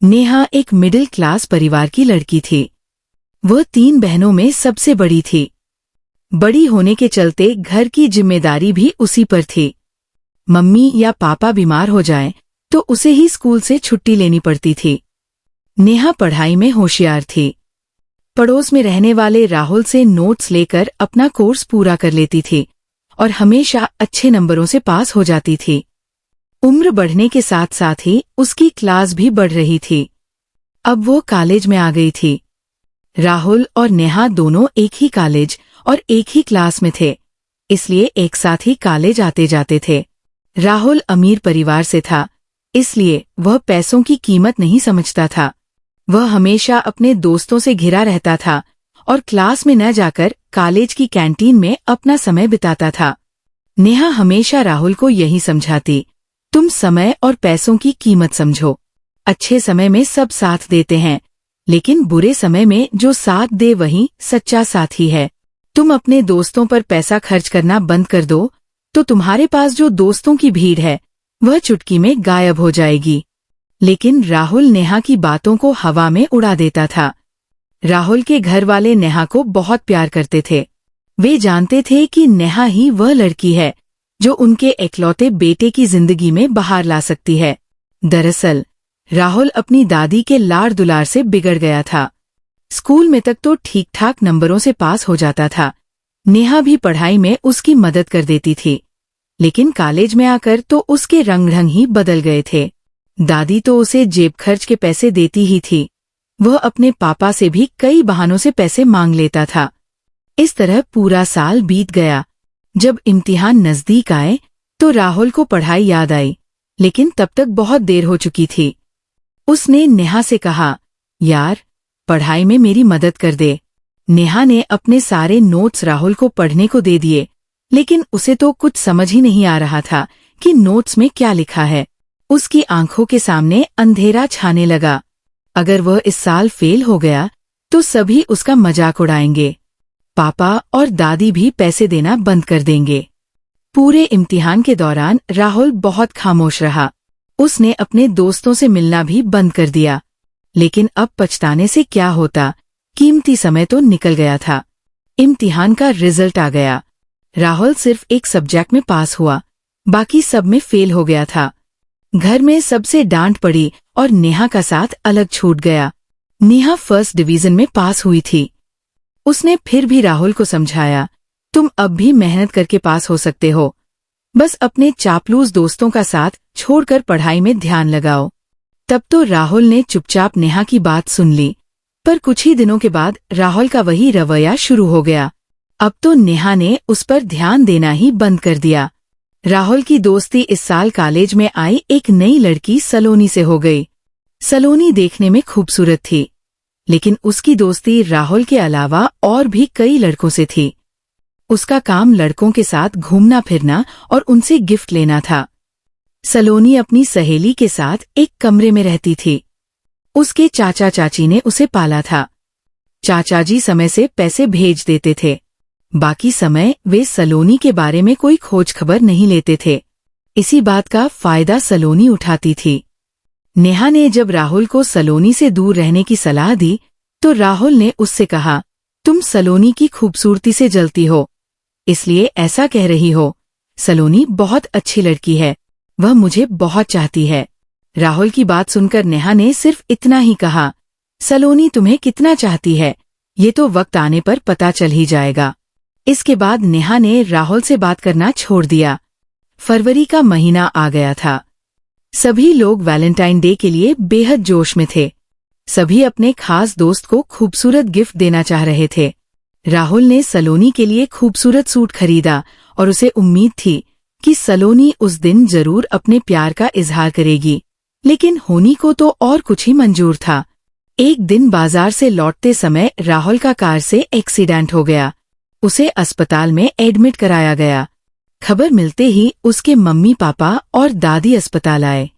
नेहा एक middle class परिवार की लड़की थी। वह 3 बहनों में सबसे बड़ी थी। बड़ी होने के चलते घर की जिम्मेदारी भी उसी पर थी। मम्मी या पापा बीमार हो जाएं तो उसे ही स्कूल से छुट्टी लेनी पड़ती थी। नेहा पढ़ाई में होशियार थी। पड़ोस में रहने वाले राहुल से नोट्स लेकर अपना कोर्स पूरा कर लेती थी और हमेशा अच्छे नंबरों से पास हो जाती थी। उम्र बढ़ने के साथ साथ ही उसकी क्लास भी बढ़ रही थी। अब वो कॉलेज में आ गई थी। राहुल और नेहा दोनों एक ही कॉलेज और एक ही क्लास में थे, इसलिए एक साथ ही कॉलेज आते जाते थे। राहुल अमीर परिवार से था, इसलिए वह पैसों की कीमत नहीं समझता था। वह हमेशा अपने दोस्तों से घिरा रहता था और क्लास में न जाकर कॉलेज की कैंटीन में अपना समय बिताता था। नेहा हमेशा राहुल को यही समझाती, तुम समय और पैसों की कीमत समझो। अच्छे समय में सब साथ देते हैं, लेकिन बुरे समय में जो साथ दे वही सच्चा साथी है। तुम अपने दोस्तों पर पैसा खर्च करना बंद कर दो तो तुम्हारे पास जो दोस्तों की भीड़ है वह चुटकी में गायब हो जाएगी। लेकिन राहुल नेहा की बातों को हवा में उड़ा देता था। राहुल के घर वाले नेहा को बहुत प्यार करते थे। वे जानते थे कि नेहा ही वह लड़की है जो उनके इकलौते बेटे की जिंदगी में बहार ला सकती है। दरअसल राहुल अपनी दादी के लाड़ दुलार से बिगड़ गया था। स्कूल में तक तो ठीक ठाक नंबरों से पास हो जाता था। नेहा भी पढ़ाई में उसकी मदद कर देती थी, लेकिन कॉलेज में आकर तो उसके रंग ढंग ही बदल गए थे। दादी तो उसे जेब खर्च के पैसे देती ही थी। वह अपने पापा से भी कई बहानों से पैसे मांग लेता था। इस तरह पूरा साल बीत गया। जब इम्तिहान नजदीक आए तो राहुल को पढ़ाई याद आई, लेकिन तब तक बहुत देर हो चुकी थी। उसने नेहा से कहा, यार पढ़ाई में मेरी मदद कर दे। नेहा ने अपने सारे नोट्स राहुल को पढ़ने को दे दिए, लेकिन उसे तो कुछ समझ ही नहीं आ रहा था कि नोट्स में क्या लिखा है। उसकी आंखों के सामने अंधेरा छाने लगा। अगर वह इस साल फेल हो गया तो सभी उसका मजाक उड़ाएंगे। पापा और दादी भी पैसे देना बंद कर देंगे। पूरे इम्तिहान के दौरान राहुल बहुत खामोश रहा। उसने अपने दोस्तों से मिलना भी बंद कर दिया। लेकिन अब पछताने से क्या होता, कीमती समय तो निकल गया था। इम्तिहान का रिजल्ट आ गया। राहुल सिर्फ एक सब्जेक्ट में पास हुआ, बाकी सब में फेल हो गया था। घर में सबसे डांट पड़ी और नेहा का साथ अलग छूट गया। नेहा फर्स्ट डिवीजन में पास हुई थी। उसने फिर भी राहुल को समझाया, तुम अब भी मेहनत करके पास हो सकते हो, बस अपने चापलूस दोस्तों का साथ छोड़कर पढ़ाई में ध्यान लगाओ। तब तो राहुल ने चुपचाप नेहा की बात सुन ली, पर कुछ ही दिनों के बाद राहुल का वही रवैया शुरू हो गया। अब तो नेहा ने उस पर ध्यान देना ही बंद कर दिया। राहुल की दोस्ती इस साल कॉलेज में आई एक नई लड़की सलोनी से हो गई। सलोनी देखने में खूबसूरत थी, लेकिन उसकी दोस्ती राहुल के अलावा और भी कई लड़कों से थी। उसका काम लड़कों के साथ घूमना फिरना और उनसे गिफ्ट लेना था। सलोनी अपनी सहेली के साथ एक कमरे में रहती थी। उसके चाचा चाची ने उसे पाला था। चाचा जी समय से पैसे भेज देते थे, बाकी समय वे सलोनी के बारे में कोई खोज खबर नहीं लेते थे। इसी बात का फायदा सलोनी उठाती थी। नेहा ने जब राहुल को सलोनी से दूर रहने की सलाह दी तो राहुल ने उससे कहा, तुम सलोनी की खूबसूरती से जलती हो, इसलिए ऐसा कह रही हो। सलोनी बहुत अच्छी लड़की है, वह मुझे बहुत चाहती है। राहुल की बात सुनकर नेहा ने सिर्फ इतना ही कहा, सलोनी तुम्हें कितना चाहती है ये तो वक्त आने पर पता चल ही जाएगा। इसके बाद नेहा ने राहुल से बात करना छोड़ दिया। फरवरी का महीना आ गया था। सभी लोग वैलेंटाइन डे के लिए बेहद जोश में थे। सभी अपने खास दोस्त को खूबसूरत गिफ्ट देना चाह रहे थे। राहुल ने सलोनी के लिए खूबसूरत सूट खरीदा और उसे उम्मीद थी कि सलोनी उस दिन जरूर अपने प्यार का इजहार करेगी, लेकिन होनी को तो और कुछ ही मंजूर था। एक दिन बाजार से लौटते समय राहुल का कार से एक्सीडेंट हो गया। उसे अस्पताल में एडमिट कराया गया। खबर मिलते ही उसके मम्मी पापा और दादी अस्पताल आए।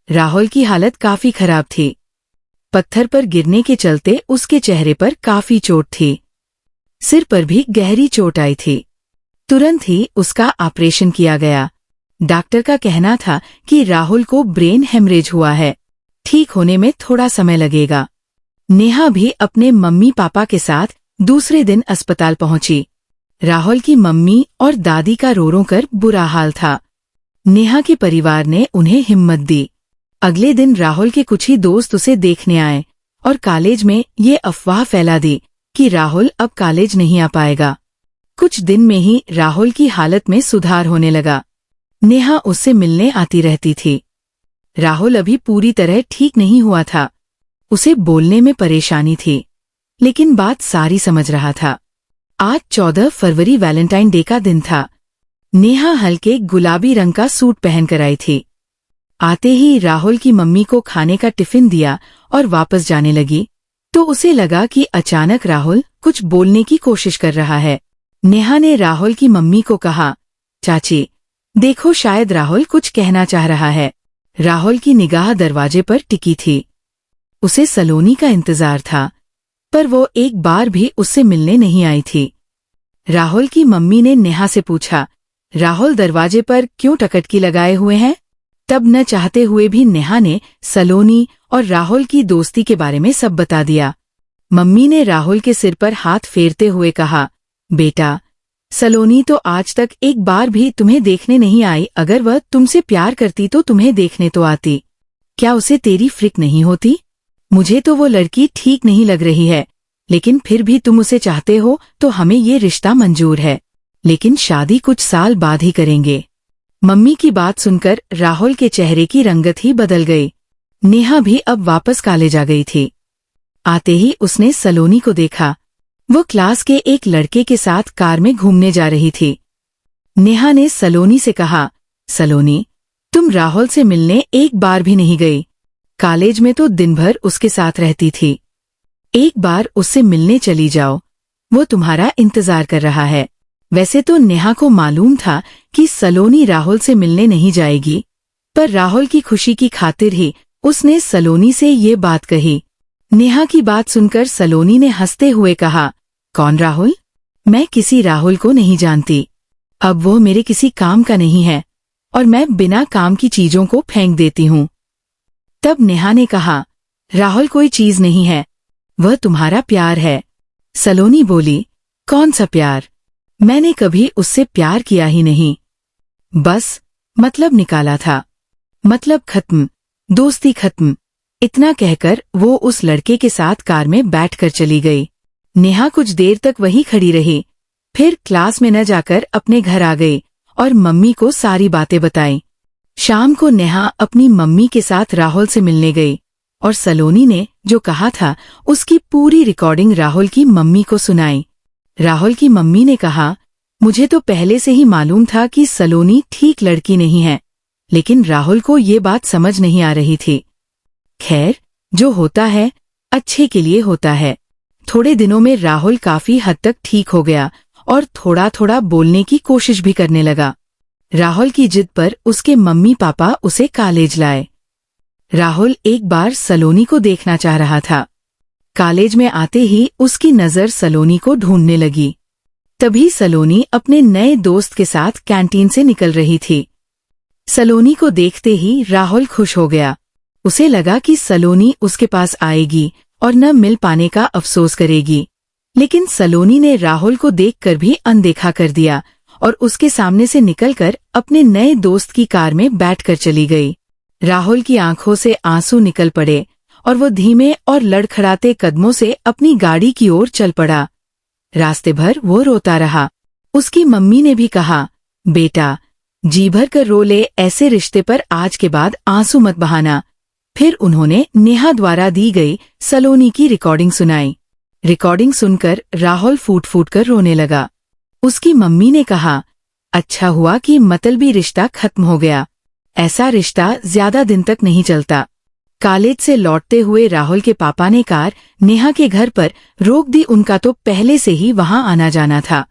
राहुल की हालत काफी खराब थी। पत्थर पर गिरने के चलते उसके चेहरे पर काफी चोट थी। सिर पर भी गहरी चोट आई थी। तुरंत ही उसका ऑपरेशन किया गया। डॉक्टर का कहना था कि राहुल को ब्रेन हेमरेज हुआ है। ठीक होने में थोड़ा समय लगेगा। नेहा भी अपने मम्मी पापा के साथ दूसरे दिन अस्पताल पहुंची। राहुल की मम्मी और दादी का रो कर बुरा हाल था। नेहा के परिवार ने उन्हें हिम्मत दी। अगले दिन राहुल के कुछ ही दोस्त उसे देखने आए और कॉलेज में ये अफवाह फैला दी कि राहुल अब कॉलेज नहीं आ पाएगा। कुछ दिन में ही राहुल की हालत में सुधार होने लगा। नेहा उससे मिलने आती रहती थी। राहुल अभी पूरी तरह ठीक नहीं हुआ था। उसे बोलने में परेशानी थी, लेकिन बात सारी समझ रहा था। आज 14 फरवरी वैलेंटाइन डे का दिन था। नेहा हल्के गुलाबी रंग का सूट पहनकर आई थी। आते ही राहुल की मम्मी को खाने का टिफिन दिया और वापस जाने लगी तो उसे लगा कि अचानक राहुल कुछ बोलने की कोशिश कर रहा है। नेहा ने राहुल की मम्मी को कहा, चाची देखो, शायद राहुल कुछ कहना चाह रहा है। राहुल की निगाह दरवाजे पर टिकी थी। उसे सलोनी का इंतजार था, पर वो एक बार भी उससे मिलने नहीं आई थी। राहुल की मम्मी ने नेहा से पूछा, राहुल दरवाजे पर क्यों टकटकी लगाए हुए हैं? तब न चाहते हुए भी नेहा ने सलोनी और राहुल की दोस्ती के बारे में सब बता दिया। मम्मी ने राहुल के सिर पर हाथ फेरते हुए कहा, बेटा, सलोनी तो आज तक एक बार भी तुम्हें देखने नहीं आई। अगर वह तुमसे प्यार करती तो तुम्हें देखने तो आती। क्या उसे तेरी फिक्र नहीं होती? मुझे तो वो लड़की ठीक नहीं लग रही है, लेकिन फिर भी तुम उसे चाहते हो तो हमें ये रिश्ता मंजूर है, लेकिन शादी कुछ साल बाद ही करेंगे। मम्मी की बात सुनकर राहुल के चेहरे की रंगत ही बदल गई। नेहा भी अब वापस कॉलेज आ गई थी। आते ही उसने सलोनी को देखा। वो क्लास के एक लड़के के साथ कार में घूमने जा रही थी। नेहा ने सलोनी से कहा, सलोनी, तुम राहुल से मिलने एक बार भी नहीं गई। कॉलेज में तो दिन भर उसके साथ रहती थी। एक बार उससे मिलने चली जाओ, वो तुम्हारा इंतजार कर रहा है। वैसे तो नेहा को मालूम था कि सलोनी राहुल से मिलने नहीं जाएगी, पर राहुल की खुशी की खातिर ही उसने सलोनी से ये बात कही। नेहा की बात सुनकर सलोनी ने हंसते हुए कहा, कौन राहुल? मैं किसी राहुल को नहीं जानती। अब वो मेरे किसी काम का नहीं है और मैं बिना काम की चीजों को फेंक देती हूँ। तब नेहा ने कहा, राहुल कोई चीज नहीं है, वह तुम्हारा प्यार है। सलोनी बोली, कौन सा प्यार? मैंने कभी उससे प्यार किया ही नहीं। बस मतलब निकाला था, मतलब खत्म, दोस्ती खत्म। इतना कहकर वो उस लड़के के साथ कार में बैठकर चली गई। नेहा कुछ देर तक वहीं खड़ी रही, फिर क्लास में न जाकर अपने घर आ गई और मम्मी को सारी बातें बताई। शाम को नेहा अपनी मम्मी के साथ राहुल से मिलने गई और सलोनी ने जो कहा था उसकी पूरी रिकॉर्डिंग राहुल की मम्मी को सुनाई। राहुल की मम्मी ने कहा, मुझे तो पहले से ही मालूम था कि सलोनी ठीक लड़की नहीं है, लेकिन राहुल को ये बात समझ नहीं आ रही थी। खैर, जो होता है अच्छे के लिए होता है। थोड़े दिनों में राहुल काफी हद तक ठीक हो गया और थोड़ा थोड़ा बोलने की कोशिश भी करने लगा। राहुल की जिद पर उसके मम्मी पापा उसे कॉलेज लाए। राहुल एक बार सलोनी को देखना चाह रहा था। कॉलेज में आते ही उसकी नजर सलोनी को ढूंढने लगी। तभी सलोनी अपने नए दोस्त के साथ कैंटीन से निकल रही थी। सलोनी को देखते ही राहुल खुश हो गया। उसे लगा कि सलोनी उसके पास आएगी और न मिल पाने का अफसोस करेगी, लेकिन सलोनी ने राहुल को देखकर भी अनदेखा कर दिया और उसके सामने से निकलकर अपने नए दोस्त की कार में बैठकर चली गई। राहुल की आंखों से आंसू निकल पड़े और वो धीमे और लड़खड़ाते कदमों से अपनी गाड़ी की ओर चल पड़ा। रास्ते भर वो रोता रहा। उसकी मम्मी ने भी कहा, बेटा, जी भर कर रो ले, ऐसे रिश्ते पर आज के बाद आंसू मत बहाना। फिर उन्होंने नेहा द्वारा दी गई सलोनी की रिकॉर्डिंग सुनाई। रिकॉर्डिंग सुनकर राहुल फूट फूट कर रोने लगा। उसकी मम्मी ने कहा, अच्छा हुआ कि मतलबी रिश्ता खत्म हो गया। ऐसा रिश्ता ज्यादा दिन तक नहीं चलता। कॉलेज से लौटते हुए राहुल के पापा ने कार नेहा के घर पर रोक दी। उनका तो पहले से ही वहां आना जाना था।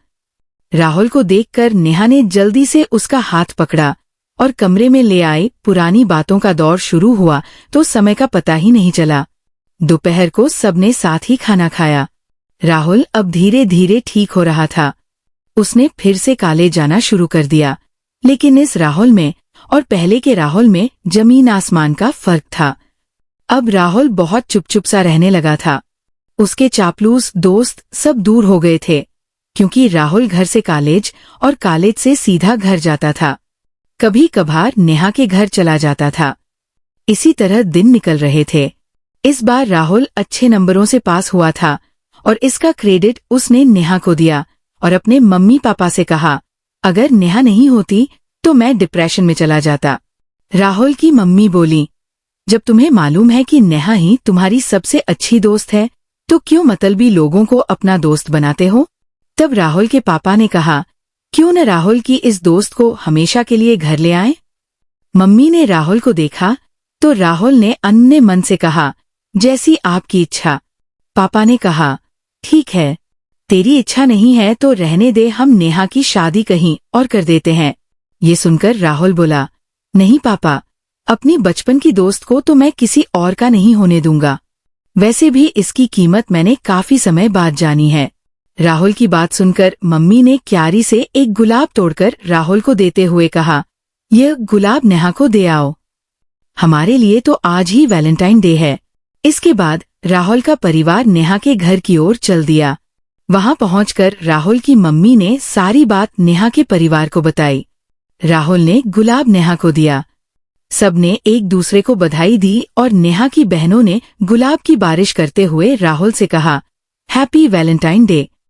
राहुल को देखकर नेहा ने जल्दी से उसका हाथ पकड़ा और कमरे में ले आई। पुरानी बातों का दौर शुरू हुआ तो समय का पता ही नहीं चला। दोपहर को सबने साथ ही खाना खाया। राहुल अब धीरे धीरे ठीक हो रहा था। उसने फिर से कॉलेज जाना शुरू कर दिया, लेकिन इस राहुल में और पहले के राहुल में जमीन आसमान का फर्क था। अब राहुल बहुत चुप सा रहने लगा था। उसके चापलूस दोस्त सब दूर हो गए थे, क्योंकि राहुल घर से कॉलेज और कॉलेज से सीधा घर जाता था। कभी कभार नेहा के घर चला जाता था। इसी तरह दिन निकल रहे थे। इस बार राहुल अच्छे नंबरों से पास हुआ था और इसका क्रेडिट उसने नेहा को दिया और अपने मम्मी पापा से कहा, अगर नेहा नहीं होती तो मैं डिप्रेशन में चला जाता। राहुल की मम्मी बोली, जब तुम्हें मालूम है कि नेहा ही तुम्हारी सबसे अच्छी दोस्त है तो क्यों मतलबी लोगों को अपना दोस्त बनाते हो? तब राहुल के पापा ने कहा, क्यों न राहुल की इस दोस्त को हमेशा के लिए घर ले आए? मम्मी ने राहुल को देखा तो राहुल ने अन्य मन से कहा, जैसी आपकी इच्छा। पापा ने कहा, ठीक है, तेरी इच्छा नहीं है तो रहने दे, हम नेहा की शादी कहीं और कर देते हैं। ये सुनकर राहुल बोला, नहीं पापा, अपनी बचपन की दोस्त को तो मैं किसी और का नहीं होने दूंगा। वैसे भी इसकी कीमत मैंने काफी समय बाद जानी है। राहुल की बात सुनकर मम्मी ने क्यारी से एक गुलाब तोड़कर राहुल को देते हुए कहा, यह गुलाब नेहा को दे आओ। हमारे लिए तो आज ही वैलेंटाइन डे है। इसके बाद राहुल का परिवार नेहा के घर की ओर चल दिया। वहां पहुंचकर राहुल की मम्मी ने सारी बात नेहा के परिवार को बताई। राहुल ने गुलाब नेहा को दिया। सबने एक दूसरे को बधाई दी और नेहा की बहनों ने गुलाब की बारिश करते हुए राहुल से कहा, हैप्पी वैलेंटाइन डे।